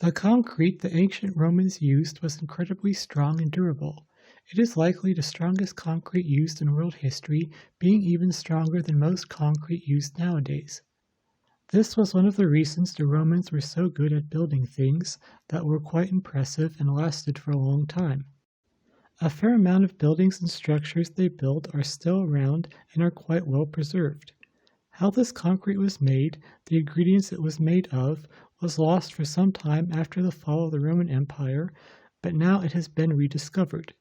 The concrete the ancient Romans used was incredibly strong and durable. It is likely the strongest concrete used in world history, being even stronger than most concrete used nowadays. This was one of the reasons the Romans were so good at building things that were quite impressive and lasted for a long time. A fair amount of buildings and structures they built are still around and are quite well preserved. How this concrete was made, the ingredients it was made of, was lost for some time after the fall of the Roman Empire, but now it has been rediscovered.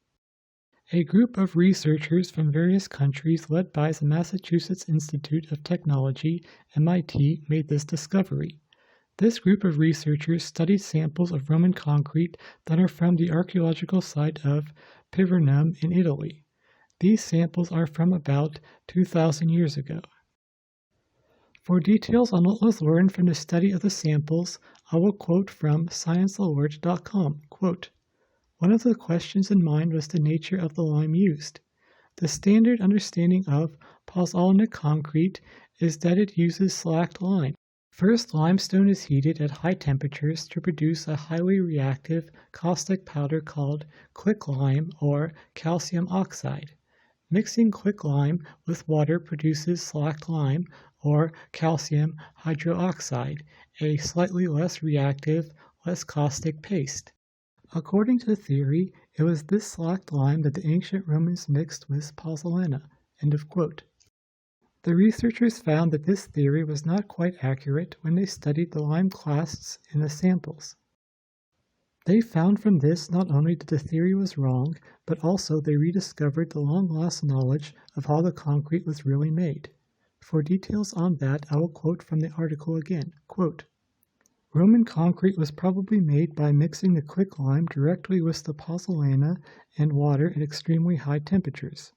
A group of researchers from various countries led by the Massachusetts Institute of Technology, MIT, made this discovery. This group of researchers studied samples of Roman concrete that are from the archaeological site of Pivernum in Italy. These samples are from about 2,000 years ago. For details on what was learned from the study of the samples, I will quote from sciencealert.com, quote, "One of the questions in mind was the nature of the lime used. The standard understanding of pozzolanic concrete is that it uses slacked lime. First, limestone is heated at high temperatures to produce a highly reactive caustic powder called quicklime or calcium oxide. Mixing quicklime with water produces slacked lime or calcium hydroxide, a slightly less reactive, less caustic paste. According to the theory, it was this slacked lime that the ancient Romans mixed with pozzolana." End of quote. The researchers found that this theory was not quite accurate when they studied the lime clasts in the samples. They found from this not only that the theory was wrong, but also they rediscovered the long-lost knowledge of how the concrete was really made. For details on that, I will quote from the article again, quote, "Roman concrete was probably made by mixing the quicklime directly with the pozzolana and water at extremely high temperatures.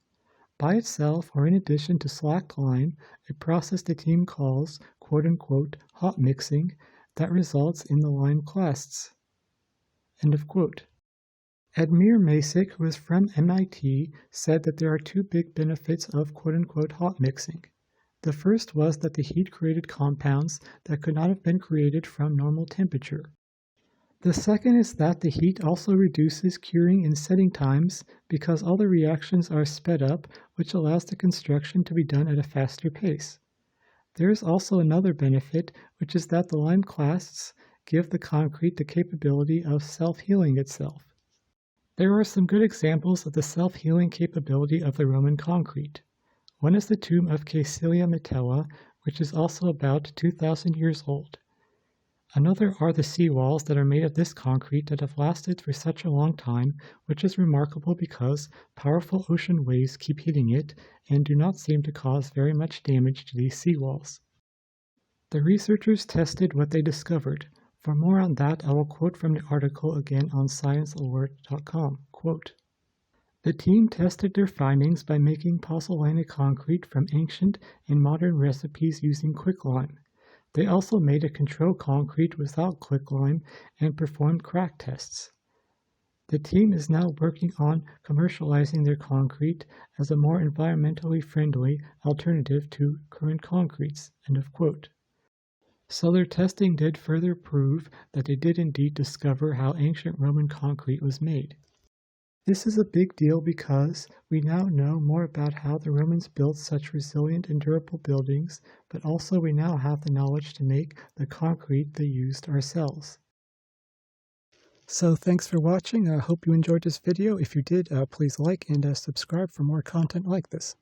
By itself, or in addition to slacked lime, a process the team calls, quote-unquote, hot mixing, that results in the lime clasts." End of quote. Admir Masick, who is from MIT, said that there are two big benefits of quote-unquote hot mixing. The first was that the heat created compounds that could not have been created from normal temperature. The second is that the heat also reduces curing and setting times because all the reactions are sped up, which allows the construction to be done at a faster pace. There is also another benefit, which is that the lime clasts give the concrete the capability of self-healing itself. There are some good examples of the self-healing capability of the Roman concrete. One is the tomb of Caecilia Metella, which is also about 2,000 years old. Another are the seawalls that are made of this concrete that have lasted for such a long time, which is remarkable because powerful ocean waves keep hitting it and do not seem to cause very much damage to these seawalls. The researchers tested what they discovered. For more on that, I will quote from the article again on sciencealert.com, quote, "The team tested their findings by making pozzolanic concrete from ancient and modern recipes using quicklime. They also made a control concrete without quicklime and performed crack tests. The team is now working on commercializing their concrete as a more environmentally friendly alternative to current concretes." End of quote. So their testing did further prove that they did indeed discover how ancient Roman concrete was made. This is a big deal because we now know more about how the Romans built such resilient and durable buildings, but also we now have the knowledge to make the concrete they used ourselves. So thanks for watching. I hope you enjoyed this video. If you did, please like and subscribe for more content like this.